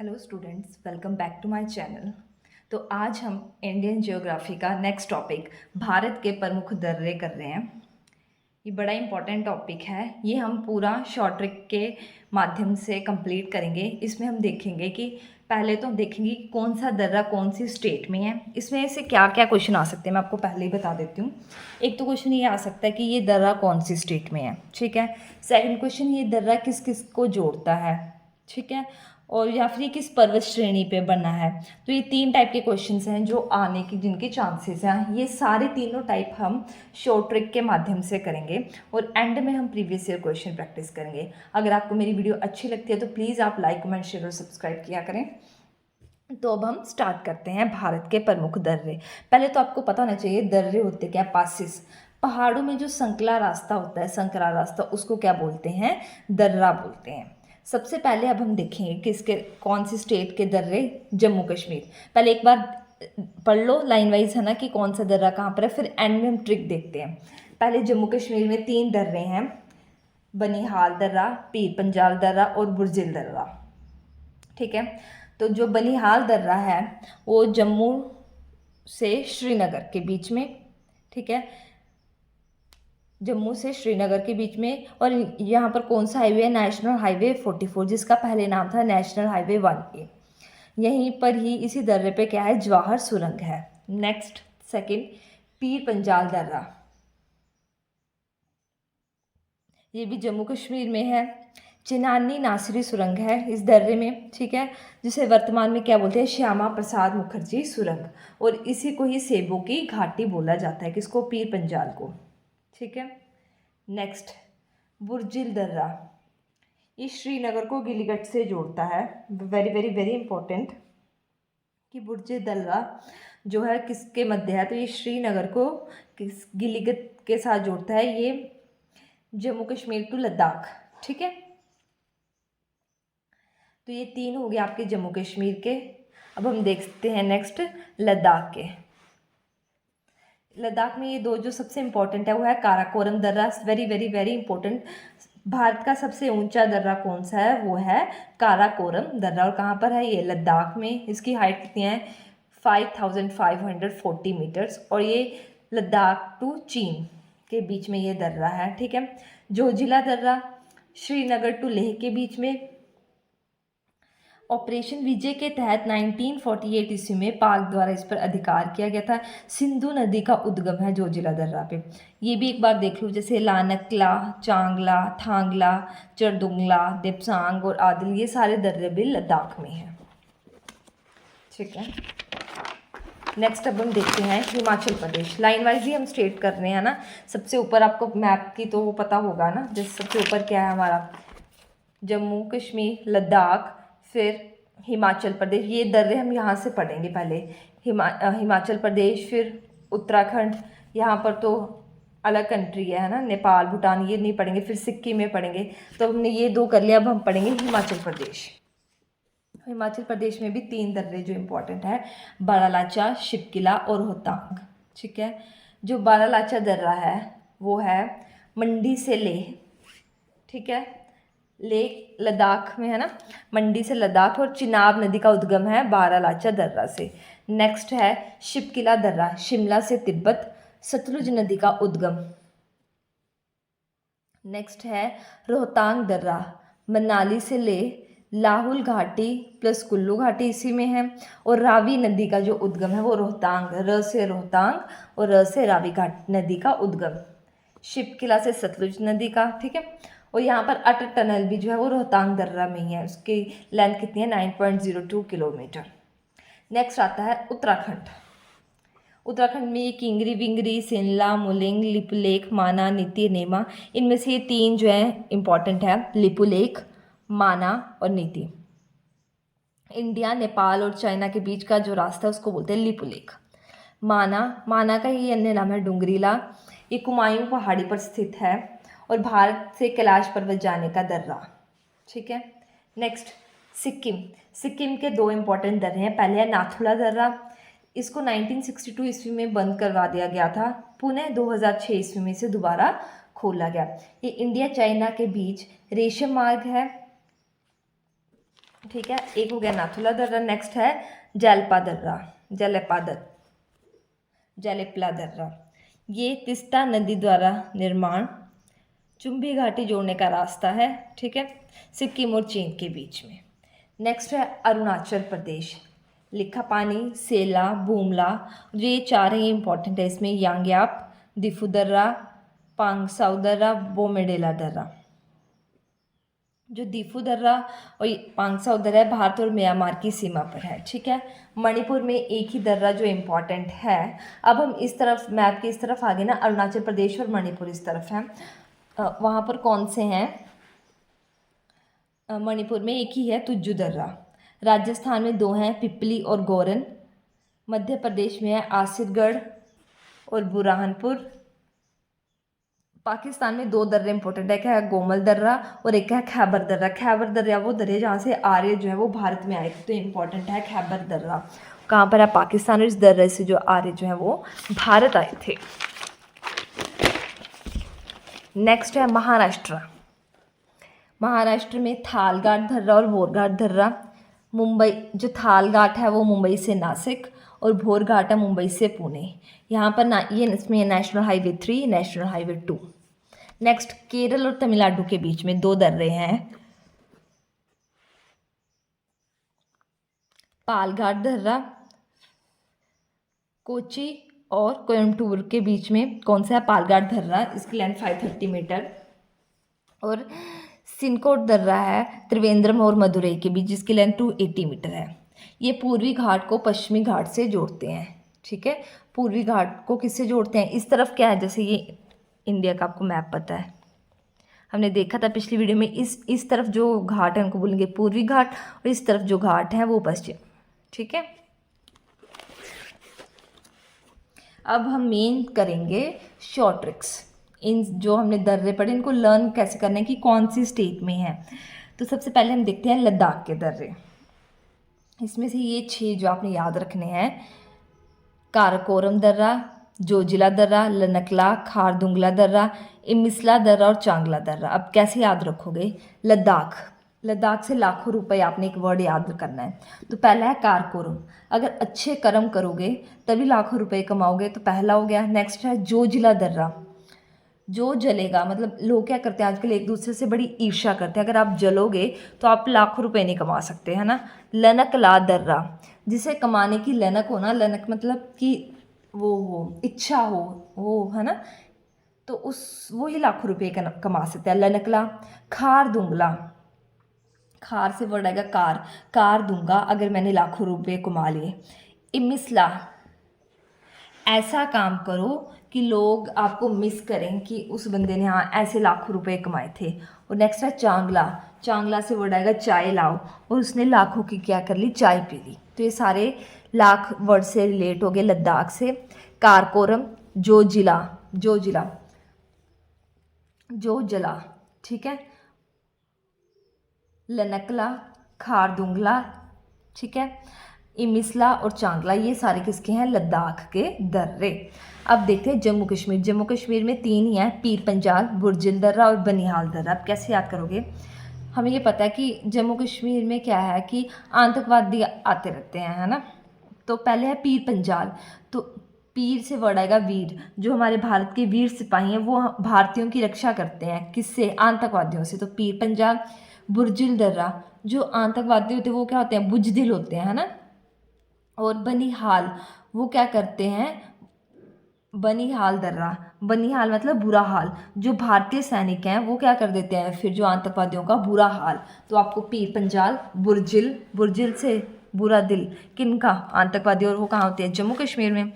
Hello students, welcome back to my channel. तो आज हम इंडियन ज्योग्राफी का नेक्स्ट टॉपिक भारत के प्रमुख दर्रे कर रहे हैं। ये बड़ा इंपॉर्टेंट टॉपिक है। ये हम पूरा शॉर्ट ट्रिक के माध्यम से कंप्लीट करेंगे। इसमें हम देखेंगे कि पहले तो हम देखेंगे कि कौन सा दर्रा कौन सी स्टेट में है। इसमें से क्या क्या क्वेश्चन आ सकते हैं मैं आपको पहले ही बता देती हूँ। एक तो क्वेश्चन ये आ सकता है कि ये दर्रा कौन सी स्टेट में है, ठीक है। सेकंड क्वेश्चन, ये दर्रा किस किस को जोड़ता है, ठीक है। और या फिर ये किस पर्वत श्रेणी पे बना है। तो ये तीन टाइप के क्वेश्चंस हैं जो आने की जिनके चांसेस हैं। ये सारे तीनों टाइप हम शॉर्ट ट्रिक के माध्यम से करेंगे और एंड में हम प्रीवियस ईयर क्वेश्चन प्रैक्टिस करेंगे। अगर आपको मेरी वीडियो अच्छी लगती है तो प्लीज़ आप लाइक कमेंट शेयर और सब्सक्राइब किया करें। तो अब हम स्टार्ट करते हैं भारत के प्रमुख दर्रे। पहले तो आपको पता होना चाहिए दर्रे होते क्या, पासिस। पहाड़ों में जो संकला रास्ता होता है, संकरा रास्ता, उसको क्या बोलते हैं, दर्रा बोलते हैं। सबसे पहले अब हम देखेंगे किसके कौन सी स्टेट के दर्रे, जम्मू कश्मीर। पहले एक बार पढ़ लो लाइन वाइज, है ना, कि कौन सा दर्रा कहाँ पर है, फिर एंड में हम ट्रिक देखते हैं। पहले जम्मू कश्मीर में तीन दर्रे हैं, बनिहाल दर्रा, पीर पंजाल दर्रा और बुरजिल दर्रा, ठीक है। तो जो बनिहाल दर्रा है वो जम्मू से श्रीनगर के बीच में, ठीक है, जम्मू से श्रीनगर के बीच में। और यहाँ पर कौन सा हाईवे है, नेशनल हाईवे 44, जिसका पहले नाम था नेशनल हाईवे 1A। यहीं पर ही इसी दर्रे पे क्या है, जवाहर सुरंग है। नेक्स्ट सेकंड, पीर पंजाल दर्रा, ये भी जम्मू कश्मीर में है। चिनानी नासिरी सुरंग है इस दर्रे में, ठीक है, जिसे वर्तमान में क्या बोलते हैं, श्यामा प्रसाद मुखर्जी सुरंग। और इसी को ही सेबों की घाटी बोला जाता है, किसको, पीर पंजाल को, ठीक है। नेक्स्ट, बुरजिल दर्रा, ये श्रीनगर को गिलगित से जोड़ता है। वेरी वेरी वेरी इंपॉर्टेंट कि बुरजिल दर्रा जो है किसके मध्य है, तो ये श्रीनगर को किस गिलगित के साथ जोड़ता है। ये जम्मू कश्मीर टू लद्दाख, ठीक है। तो ये तीन हो गए आपके जम्मू कश्मीर के। अब हम देखते हैं नेक्स्ट लद्दाख के। लद्दाख में ये दो जो सबसे इंपॉर्टेंट है वो है काराकोरम दर्रा, very very very important. Bharat का सबसे ऊंचा दर्रा कौन सा है, वो है काराकोरम दर्रा। और कहाँ पर है ये, लद्दाख में। इसकी हाइट कितनी है, 5540 मीटर्स। और ये लद्दाख टू चीन के बीच में ये दर्रा है, ठीक है। जोजिला दर्रा, श्रीनगर टू लेह के बीच में। ऑपरेशन विजय के तहत 1948 ईस्वी में पाक द्वारा इस पर अधिकार किया गया था। सिंधु नदी का उद्गम है जोजिला दर्रा पे। ये भी एक बार देख लो, जैसे लानकला, चांगला, थांगला, चरदुंगला, देपसांग और आदिल, ये सारे दर्रे भी लद्दाख में हैं, ठीक है। नेक्स्ट अब हम देखते हैं हिमाचल प्रदेश। लाइन वाइज ही हम स्टेट कर रहे हैं ना। सबसे ऊपर आपको मैप की तो वो पता होगा ना, जैसे सबसे ऊपर क्या है हमारा, जम्मू कश्मीर, लद्दाख, फिर हिमाचल प्रदेश। ये दर्रे हम यहाँ से पढ़ेंगे पहले। हिमाचल प्रदेश, फिर उत्तराखंड, यहाँ पर तो अलग कंट्री है ना, नेपाल, भूटान, ये नहीं पढ़ेंगे। फिर सिक्किम में पढ़ेंगे। तो हमने ये दो कर लिया, अब हम पढ़ेंगे हिमाचल प्रदेश। हिमाचल प्रदेश में भी तीन दर्रे जो इम्पोर्टेंट है, बारालाचा, शिपकिला और रोहतांग, ठीक है। जो बारालाचा दर्रा है वो है मंडी से लेह, ठीक है, लेह लद्दाख में है ना, मंडी से लद्दाख। और चिनाब नदी का उद्गम है बारालाचा दर्रा से। नेक्स्ट है शिपकिला दर्रा, शिमला से तिब्बत, सतलुज नदी का उद्गम। नेक्स्ट है रोहतांग दर्रा, मनाली से लेह, लाहुल घाटी प्लस कुल्लू घाटी इसी में है। और रावी नदी का जो उद्गम है वो रोहतांग, र से रोहतांग और र से रावी घाट नदी का उद्गम। शिपकिला से सतलुज नदी का, ठीक है। और यहाँ पर अटल टनल भी जो है वो रोहतांग दर्रा में ही है। उसकी लेंथ कितनी है, 9.02 किलोमीटर। नेक्स्ट आता है उत्तराखंड। उत्तराखंड में ये किंगरी विंगरी, सिनला, मुलिंग, लिपुलेख, माना, नीति, नेमा, इनमें से ये तीन जो है इंपॉर्टेंट है, लिपुलेख, माना और नीति। इंडिया, नेपाल और चाइना के बीच का जो रास्ता है उसको बोलते हैं लिपुलेख। माना का ही अन्य नाम है डुंगरीला। ये कुमायूं पहाड़ी पर स्थित है और भारत से कैलाश पर्वत जाने का दर्रा, ठीक है। नेक्स्ट सिक्किम के दो इंपॉर्टेंट दर्रे हैं। पहले है नाथुला दर्रा, इसको 1962 ईस्वी में बंद करवा दिया गया था, पुनः 2006 ईस्वी में से दोबारा खोला गया। ये इंडिया चाइना के बीच रेशम मार्ग है, ठीक है। एक हो गया नाथुला दर्रा, नेक्स्ट है जलपा दर्रा, जलेपला दर्रा। ये तीस्ता नदी द्वारा निर्माण चुंबी घाटी जोड़ने का रास्ता है, ठीक है, सिक्किम और चीन के बीच में। नेक्स्ट है अरुणाचल प्रदेश, लिखापानी, सेला, बूमला, ये चार ही इंपॉर्टेंट है इसमें, यांग्याप, दिफू दर्रा, पांगसाउ दर्रा, बोमेडेला दर्रा। जो दिफू दर्रा और पांगसाउ दर्रा है भारत और म्यांमार की सीमा पर है, ठीक है। मणिपुर में एक ही दर्रा जो इम्पॉर्टेंट है। अब हम इस तरफ मैप के इस तरफ आगे ना, अरुणाचल प्रदेश और मणिपुर इस तरफ हैं। वहाँ पर कौन से हैं? मणिपुर में एक ही है, तुज्जू दर्रा। राजस्थान में दो हैं, पिपली और गोरन। मध्य प्रदेश में है आसिरगढ़ और बुरहानपुर। पाकिस्तान में दो दर्रे इंपॉर्टेंट है, एक है गोमल दर्रा और एक है खैबर दर्रा। खैबर दर्रा वो दर्रे जहाँ से आर्य जो है वो भारत में आए थे, तो इम्पॉर्टेंट है खैबर दर्रा। कहाँ पर है? पाकिस्तान। और इस दर्रे से जो आर्य जो है वो भारत आए थे। नेक्स्ट है महाराष्ट्र। महाराष्ट्र में थालघाट दर्रा और भोरघाट दर्रा। मुंबई, जो थालघाट है वो मुंबई से नासिक और भोरघाट है मुंबई से पुणे। यहाँ पर ना ये इसमें national highway 3, national highway 2। Next Kerala और तमिलनाडु के बीच में दो दर्रे हैं, पालघाट दर्रा। कोची और कोयम्बटूर के बीच में कौन सा है? पालघाट दर्रा, इसकी लेंथ 530 मीटर। और सिनकोट दर्रा है त्रिवेंद्रम और मदुरई के बीच, जिसकी लेंथ 280 मीटर है। ये पूर्वी घाट को पश्चिमी घाट से जोड़ते हैं, ठीक है। पूर्वी घाट को किससे जोड़ते हैं? इस तरफ क्या है, जैसे ये इंडिया का आपको मैप पता है, हमने देखा था पिछली वीडियो में। इस तरफ जो घाट है उनको बोलेंगे पूर्वी घाट और इस तरफ जो घाट है वो पश्चिम, ठीक है। अब हम मेन करेंगे शॉर्ट ट्रिक्स। इन जो हमने दर्रे पढ़े इनको लर्न कैसे करना है कि कौन सी स्टेट में है। तो सबसे पहले हम देखते हैं लद्दाख के दर्रे। इसमें से ये 6 जो आपने याद रखने हैं, काराकोरम दर्रा, जोजिला दर्रा, लनकला, खारदुंगला दर्रा, इमिसला दर्रा और चांगला दर्रा। अब कैसे याद रखोगे? लद्दाख से लाखों रुपए आपने एक वर्ड याद करना है। तो पहला है काराकोरम, अगर अच्छे कर्म करोगे तभी लाखों रुपए कमाओगे, तो पहला हो गया। नेक्स्ट है जोजिला दर्रा, जो जलेगा, मतलब लोग क्या करते हैं आजकल एक दूसरे से बड़ी ईर्ष्या करते हैं, अगर आप जलोगे तो आप लाखों रुपए नहीं कमा सकते, है ना। लनकला दर्रा, जिसे कमाने की लनक हो ना, लनक मतलब कि वो हो, इच्छा हो, वो है ना, तो उस वो ही लाखों रुपए कमा सकते हैं। लनकला। खारदुंगला, खार से वर्ड आएगा कार दूंगा अगर मैंने लाखों रुपए कमा लिए। इमिसला, ऐसा काम करो कि लोग आपको मिस करें कि उस बंदे ने हाँ ऐसे लाखों रुपए कमाए थे। और नेक्स्ट है चांगला से वर्ड आएगा चाय लाओ, और उसने लाखों की क्या कर ली? चाय पी ली। तो ये सारे लाख वर्ड से रिलेट हो गए लद्दाख से। कारकोरम, जो जला, ठीक है। लनकला, खारदुंगला, ठीक है। इमिसला और चांगला, ये सारे किसके हैं? लद्दाख के दर्रे। अब देखते हैं जम्मू कश्मीर में 3 ही हैं, पीर पंजाल, बुर्जिल दर्रा और बनिहाल दर्रा। अब कैसे याद करोगे? हमें ये पता है कि जम्मू कश्मीर में क्या है कि आतंकवादी आते रहते हैं, है ना। तो पहले है पीर पंजाल, तो पीर से वर्ड आएगा वीर, जो हमारे भारत के वीर सिपाही हैं वो भारतीयों की रक्षा करते हैं, किससे? आतंकवादियों से। तो पीर पंजाल। बुर्जिल दर्रा, जो आतंकवादी होते हैं वो क्या होते हैं? बुजदिल होते हैं, है ना। और बनिहाल, वो क्या करते हैं? बनिहाल दर्रा, बनिहाल मतलब बुरा हाल, जो भारतीय सैनिक हैं वो क्या कर देते हैं फिर जो आतंकवादियों का बुरा हाल। तो आपको पीर पंजाल, बुर्जिल से बुरा दिल किनका? आतंकवादी, और वो कहाँ होते हैं? जम्मू कश्मीर में।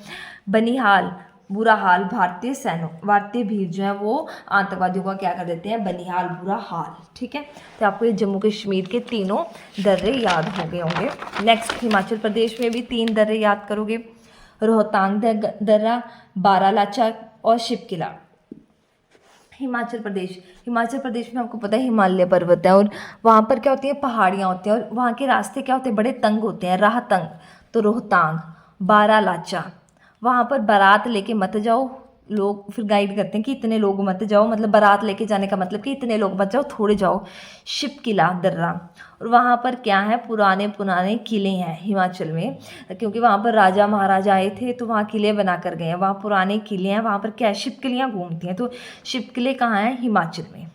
बनिहाल, बुरा हाल, भारतीय भीड़ जो है वो आतंकवादियों का क्या कर देते हैं? बनिहाल, बुरा हाल, ठीक है। तो आपको ये जम्मू कश्मीर के तीनों दर्रे याद हो गए होंगे। नेक्स्ट हिमाचल प्रदेश में भी 3 दर्रे याद करोगे, रोहतांग दर्रा, बारालाचा और शिवकिला। हिमाचल प्रदेश में आपको पता है हिमालय पर्वत है, और वहाँ पर क्या होती है? पहाड़ियाँ होती हैं, और वहाँ के रास्ते क्या होते हैं? बड़े तंग होते हैं, राह तंग। तो रोहतांग, बारालाचा, वहाँ पर बारात लेके मत जाओ, लोग फिर गाइड करते हैं कि इतने लोग मत जाओ, मतलब बारात लेके जाने का मतलब कि इतने लोग मत जाओ, थोड़े जाओ। शिप किला दर्रा, और वहाँ पर क्या है, पुराने पुराने किले हैं हिमाचल में, क्योंकि वहाँ पर राजा महाराजा आए थे तो वहाँ किले बना कर गए हैं, वहाँ पुराने किले हैं, वहाँ पर क्या है, शिप किलियाँ घूमती हैं। तो शिप किले कहाँ हैं, हिमाचल में।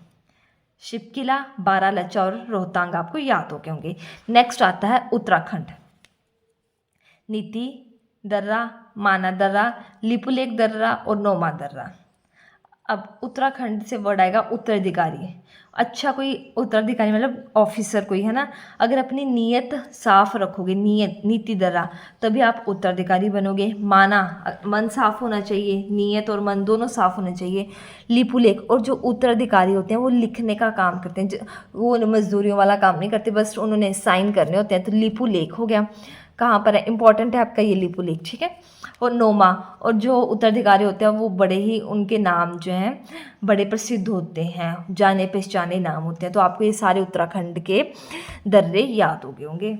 शिप किला, बारालाचा और रोहतांग आपको याद हो गए होंगे। नेक्स्ट आता है उत्तराखंड। नीति दर्रा, माना दर्रा, लिपुलेख दर्रा और नोमा दर्रा। अब उत्तराखंड से वर्ड आएगा उत्तराधिकारी। अच्छा, कोई उत्तराधिकारी मतलब ऑफिसर कोई है ना, अगर अपनी नीयत साफ रखोगे, नीयत नीति दर्रा, तभी आप उत्तराधिकारी बनोगे। माना, मन साफ होना चाहिए, नीयत और मन दोनों साफ होने चाहिए। लिपुलेख, और जो उत्तराधिकारी होते हैं वो लिखने का काम करते हैं, वो मजदूरियों वाला काम नहीं करते, बस उन्होंने साइन करने होते हैं, तो लिपुलेख हो गया। कहाँ पर है, इंपॉर्टेंट है आपका ये लिपुलेख, ठीक है। और नोमा, और जो उत्तराधिकारी होते हैं वो बड़े ही, उनके नाम जो हैं बड़े प्रसिद्ध होते हैं, जाने पहचाने नाम होते हैं। तो आपको ये सारे उत्तराखंड के दर्रे याद हो गए होंगे।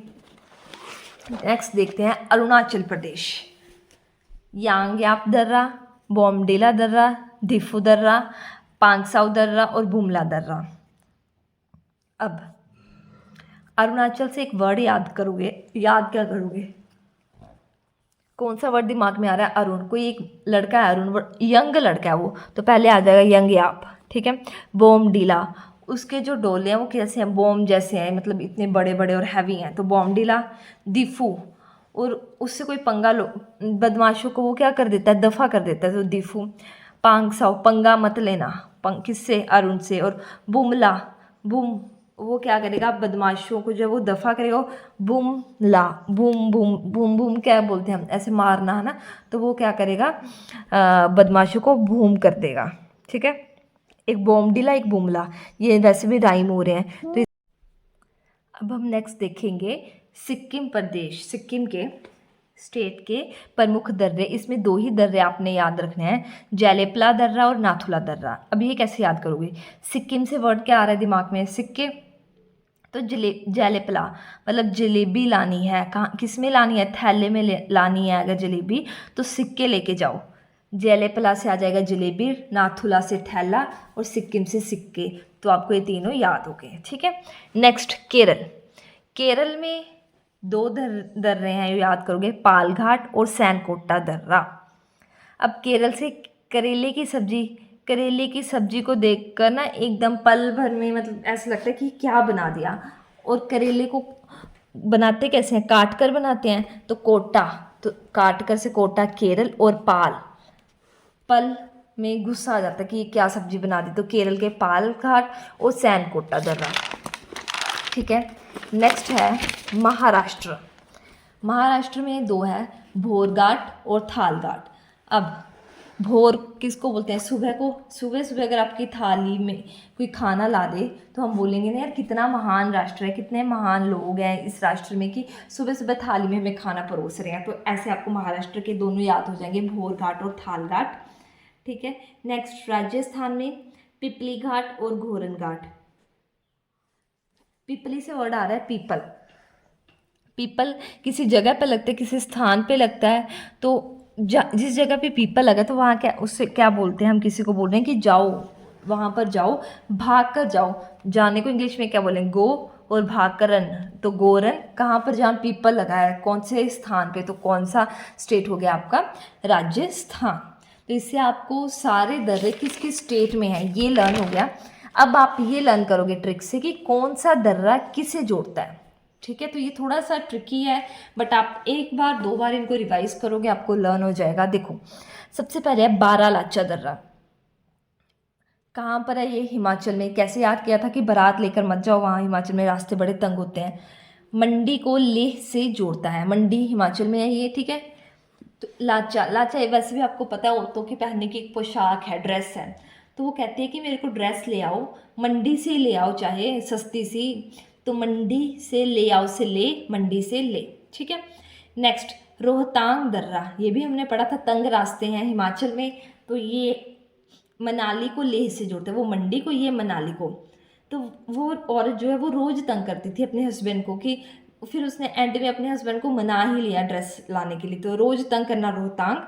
नेक्स्ट देखते हैं अरुणाचल प्रदेश। यांग्याप दर्रा, बॉमडिला दर्रा, दिफू दर्रा, पांगसाउ दर्रा और बुमला दर्रा। अब अरुणाचल से एक वर्ड याद करोगे, याद क्या करोगे, कौन सा वर्ड दिमाग में आ रहा है, अरुण, कोई एक लड़का है अरुण, यंग लड़का है वो, तो पहले आ जाएगा यंग याप, ठीक है। बोमडीला, उसके जो डोले हैं वो कैसे हैं, बॉम जैसे हैं, मतलब इतने बड़े बड़े और हैवी हैं, तो बॉमडीला। दिफू, और उससे कोई पंगा लो, बदमाशों को वो क्या कर देता है, दफ़ा कर देता है, तो दिफू। पांगसाओ, पंगा मत लेना, किससे, अरुण से। और बुमला, बुम, वो क्या करेगा, बदमाशों को जो वो दफ़ा करेगा, बूम ला, बूम बूम बूम बूम क्या बोलते हैं हम, ऐसे मारना है ना, तो वो क्या करेगा, बदमाशों को बूम कर देगा, ठीक है। एक बोमडिला, एक बुमला, ये वैसे भी राइम हो रहे हैं। तो अब हम नेक्स्ट देखेंगे सिक्किम प्रदेश, सिक्किम के स्टेट के प्रमुख दर्रे। इसमें दो ही दर्रे आपने याद रखने हैं, जेलेपला दर्रा और नाथुला दर्रा। अब ये कैसे याद करोगे, सिक्किम से वर्ड क्या आ रहा है दिमाग में, सिक्के, तो जेलेपला मतलब जलेबी लानी है, कहाँ किस में लानी है, थैले में लानी है अगर जलेबी, तो सिक्के लेके जाओ। जेलेपला से आ जाएगा जलेबी, नाथुला से थैला और सिक्किम से सिक्के। तो आपको ये तीनों याद हो गए, ठीक है। नेक्स्ट केरल। केरल में दो दर्रे हैं, याद करोगे, पालघाट और सैनकोटा दर्रा। अब केरल से करेले की सब्जी, करेले की सब्जी को देखकर ना एकदम पल भर में मतलब ऐसा लगता है कि क्या बना दिया। और करेले को बनाते कैसे हैं, काट कर बनाते हैं, तो कोटा, तो काट कर से कोटा केरल, और पाल, पल में गुस्सा आ जाता है कि क्या सब्जी बना दी, तो केरल के पाल घाट और सैनकोटा दर्रा, ठीक है। नेक्स्ट है महाराष्ट्र। महाराष्ट्र में दो है, भोर घाट और थाल घाट। अब भोर किसको बोलते हैं, सुबह को, सुबह सुबह अगर आपकी थाली में कोई खाना ला दे तो हम बोलेंगे ना यार कितना महान राष्ट्र है, कितने महान लोग हैं इस राष्ट्र में कि सुबह सुबह थाली में हमें खाना परोस रहे हैं। तो ऐसे आपको महाराष्ट्र के दोनों याद हो जाएंगे, भोर घाट और थाल घाट, ठीक है। नेक्स्ट राजस्थान में पिपली घाट और घोरन घाट। पिपली से वर्ड आ रहा है पीपल, पीपल किसी जगह पे लगता है, किसी स्थान पे लगता है, तो जिस जगह पे पीपल लगा तो वहाँ क्या, उससे क्या बोलते हैं, हम किसी को बोल रहे हैं कि जाओ, वहाँ पर जाओ, भाग कर जाओ, जाने को इंग्लिश में क्या बोलेंगे, गो, और भाग कर रन, तो गोरन। कहाँ पर जहाँ पीपल लगा है, कौन से स्थान पे, तो कौन सा स्टेट हो गया आपका, राजस्थान। तो इससे आपको सारे दर्रे किस किस स्टेट में है ये लर्न हो गया। अब आप ये लर्न करोगे ट्रिक से कि कौन सा दर्रा किसे जोड़ता है, ठीक है। तो ये थोड़ा सा ट्रिकी है, बट आप एक बार दो बार इनको रिवाइज करोगे आपको लर्न हो जाएगा। देखो सबसे पहले है बारालाचा दर्रा, कहाँ पर है ये, हिमाचल में। कैसे याद किया था कि बारात लेकर मत जाओ वहाँ, हिमाचल में रास्ते बड़े तंग होते हैं। मंडी को लेह से जोड़ता है, मंडी हिमाचल में है ये, ठीक है। तो लाचा, लाचा वैसे भी आपको पता है औरतों के पहनने की एक पोशाक है, ड्रेस है। तो वो कहती है कि मेरे को ड्रेस ले आओ, मंडी से ले आओ, चाहे सस्ती सी, तो मंडी से ले आओ से ले, मंडी से ले, ठीक है। नेक्स्ट रोहतांग दर्रा, ये भी हमने पढ़ा था, तंग रास्ते हैं हिमाचल में, तो ये मनाली को लेह से जोड़ते हैं, वो मंडी को, ये मनाली को। तो वो औरत जो है वो रोज़ तंग करती थी अपने हस्बैंड को, कि फिर उसने एंड में अपने हस्बैंड को मना ही लिया ड्रेस लाने के लिए। तो रोज़ तंग करना रोहतांग,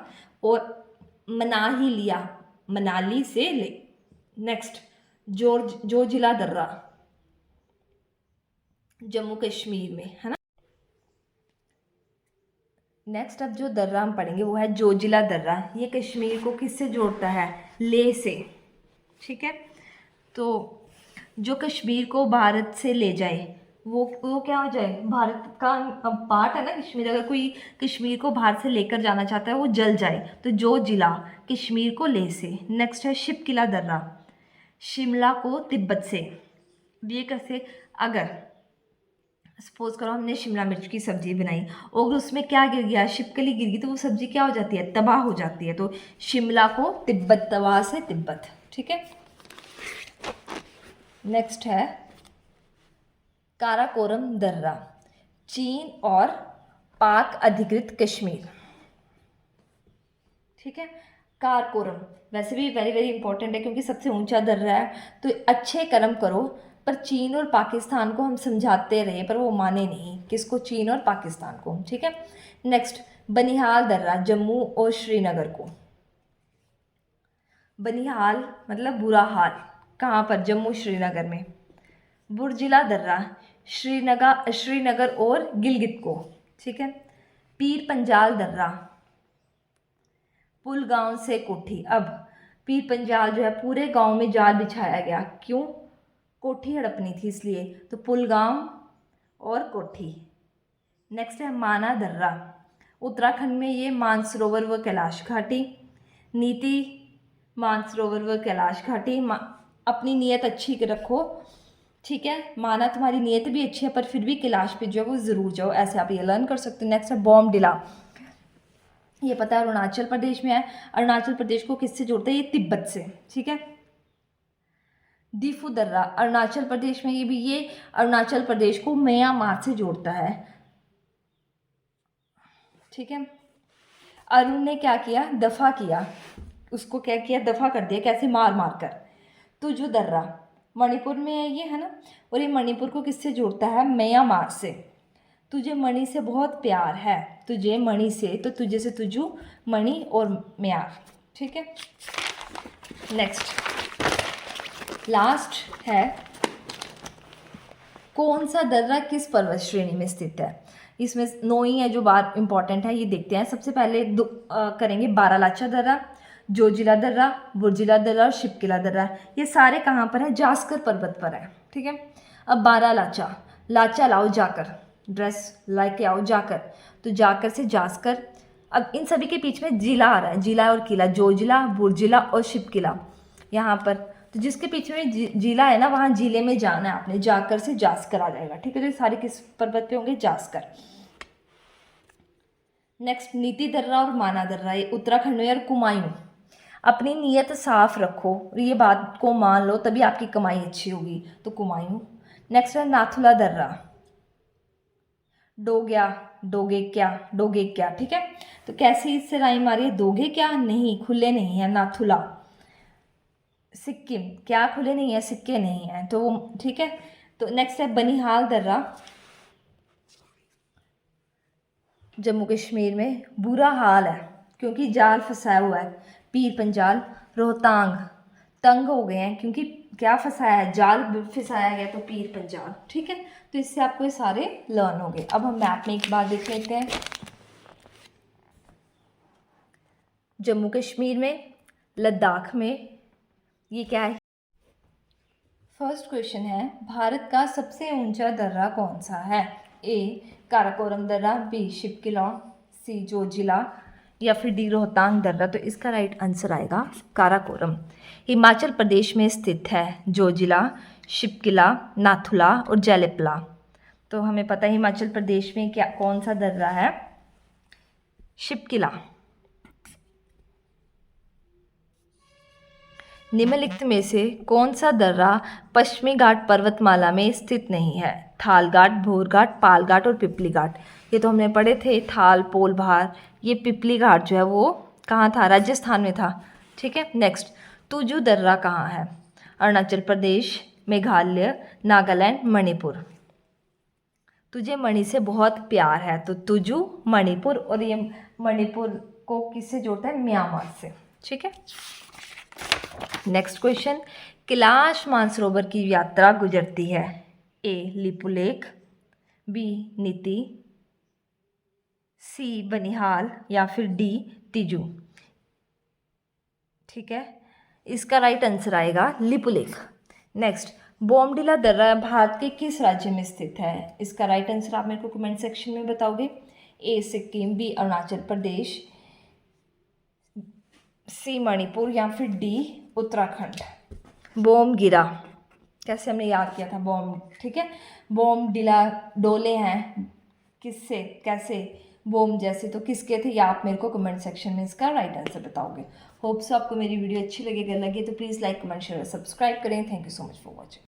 और मना ही लिया, मनाली से ले। नेक्स्ट, जोजिला दर्रा, जम्मू कश्मीर में है ना। नेक्स्ट अब जो दर्रा हम पढ़ेंगे वो है जोजिला दर्रा। ये कश्मीर को किससे जोड़ता है? लेह से। ठीक है, तो जो कश्मीर को भारत से ले जाए वो क्या हो जाए? भारत का पार्ट है ना कश्मीर। अगर कोई कश्मीर को भारत से लेकर जाना चाहता है वो जल जाए, तो जो जिला कश्मीर को लेह से। नेक्स्ट है शिपकिला दर्रा, शिमला को तिब्बत से। ये कैसे? अगर सपोज करो हमने शिमला मिर्च की सब्जी बनाई और उसमें क्या गिर गया? शिपकली गिर गई, तो वो सब्जी क्या हो जाती है? तबाह हो जाती है। तो शिमला को तिब्बत, तबाह से तिब्बत। ठीक है, नेक्स्ट है काराकोरम दर्रा, चीन और पाक अधिकृत कश्मीर। ठीक है, काराकोरम वैसे भी वेरी वेरी इंपॉर्टेंट है क्योंकि सबसे ऊंचा दर्रा है। तो अच्छे कर्म करो, पर चीन और पाकिस्तान को हम समझाते रहे पर वो माने नहीं। किसको? चीन और पाकिस्तान को। ठीक है, नेक्स्ट बनिहाल दर्रा, जम्मू और श्रीनगर को। बनिहाल मतलब बुरा हाल, कहाँ पर? जम्मू श्रीनगर में। बुर्जिला दर्रा, श्रीनगर और गिलगित को। ठीक है, पीर पंजाल दर्रा, पुल गांव से कोठी। अब पीर पंजाल जो है पूरे गांव में जाल बिछाया गया, क्यों? कोठी हड़पनी थी इसलिए। तो पुल गांव और कोठी। नेक्स्ट है माना दर्रा, उत्तराखंड में। ये मानसरोवर व कैलाश घाटी। नीति मानसरोवर व कैलाश घाटी। अपनी नीयत अच्छी रखो। ठीक है, माना तुम्हारी नीयत भी अच्छी है पर फिर भी कैलाश पे जो है वो ज़रूर जाओ। ऐसे आप ये लर्न कर सकते हो। नेक्स्ट है बॉमडिला, ये पता है अरुणाचल प्रदेश में है। अरुणाचल प्रदेश को किससे जोड़ता है? ये तिब्बत से। ठीक है, दीफू दर्रा, अरुणाचल प्रदेश में। ये अरुणाचल प्रदेश को म्यांमार से जोड़ता है। ठीक है, अरुण ने क्या किया? दफा किया, उसको क्या किया? दफा कर दिया। कैसे? मार मार कर। तुजू दर्रा मणिपुर में है ये, है ना। और ये मणिपुर को किससे जोड़ता है? म्यांमार से। तुझे मणि से बहुत प्यार है, तुझे मणि से, तो तुझे से तुझू, मणि और म्यार। ठीक है, नेक्स्ट लास्ट है कौन सा दर्रा किस पर्वत श्रेणी में स्थित है? इसमें 9 ही है जो बार इंपॉर्टेंट है, ये देखते हैं। सबसे पहले करेंगे बारालाचा दर्रा, जोजिला दर्रा, बुर्जिला दर्रा और शिपकिला दर्रा। ये सारे कहाँ पर है? जास्कर पर्वत पर है। ठीक है, अब बारालाचा, लाचा लाओ जाकर, ड्रेस लाके आओ जाकर, तो जाकर से जास्कर। अब इन सभी के बीच में जिला आ रहा है, जिला और किला, जोजिला, बुर्जिला और शिपकिला यहाँ पर। तो जिसके पीछे में जिला है ना, वहाँ जिले में जाना है आपने, जाकर से जास्कर आ जाएगा। ठीक है, तो ये सारे किस पर्वत पे होंगे? जास्कर। नेक्स्ट नीति दर्रा और माना दर्रा, ये उत्तराखंड में। और कुमायूं, अपनी नीयत साफ रखो, ये बात को मान लो तभी आपकी कमाई अच्छी होगी। तो कुमायूं। नेक्स्ट है नाथुला दर्रा, डोग्या, डोगे क्या। ठीक है, तो कैसी इससे राइम आ रही है? दोगे क्या? नहीं, खुले नहीं है, नाथुला। सिक्किम, क्या खुले नहीं है? सिक्के नहीं है। तो ठीक है, तो नेक्स्ट है बनिहाल दर्रा, जम्मू कश्मीर में। बुरा हाल है क्योंकि जाल फंसाया हुआ है। पीर पंजाल, रोहतांग, तंग हो गए हैं क्योंकि क्या फंसाया है? जाल फंसाया गया, तो पीर पंजाल। ठीक है, तो इससे आपको ये सारे लर्न हो गए। अब हम मैप में एक बार देख लेते हैं। जम्मू कश्मीर में, लद्दाख में, ये क्या है? फर्स्ट क्वेश्चन है भारत का सबसे ऊंचा दर्रा कौन सा है? ए काराकोरम दर्रा, बी शिपकिला, सी जोजिला या फिर डी रोहतांग दर्रा। तो इसका राइट आंसर आएगा काराकोरम। हिमाचल प्रदेश में स्थित है जोजिला, शिपकिला, नाथुला और जेलिपला। तो हमें पता है हिमाचल प्रदेश में क्या कौन सा दर्रा है? शिपकिला। निम्नलिखित में से कौन सा दर्रा पश्चिमी घाट पर्वतमाला में स्थित नहीं है? थाल घाट, भोर घाट, पाल घाट और पिपली घाट। ये तो हमने पढ़े थे, थाल, पोल, भार। ये पिपली घाट जो है वो कहाँ था? राजस्थान में था। ठीक है, नेक्स्ट तुजू दर्रा कहाँ है? अरुणाचल प्रदेश, मेघालय, नागालैंड, मणिपुर। तुझे मणि से बहुत प्यार है, तो तुजू, मणिपुर। और ये मणिपुर को किससे जोड़ता है? म्यांमार से। ठीक है। नेक्स्ट क्वेश्चन, कैलाश मानसरोवर की यात्रा गुजरती है ए लिपुलेख, बी नीति, सी बनिहाल या फिर डी तिजू। ठीक है, इसका राइट आंसर आएगा लिपुलेख। नेक्स्ट, बोमडिला दर्रा भारत के किस राज्य में स्थित है? इसका राइट आंसर आप मेरे को कमेंट सेक्शन में बताओगे। ए सिक्किम, बी अरुणाचल प्रदेश, सी मणिपुर या फिर डी उत्तराखंड। बोम गिरा, कैसे हमने याद किया था बॉम, ठीक है। बोम डिला डोले हैं किससे, कैसे, बोम जैसे, तो किसके थे, या आप मेरे को कमेंट सेक्शन में इसका राइट आंसर बताओगे। होप सो आपको मेरी वीडियो अच्छी लगे, अगर लगे तो please like comment share subscribe करें। Thank you so much for watching.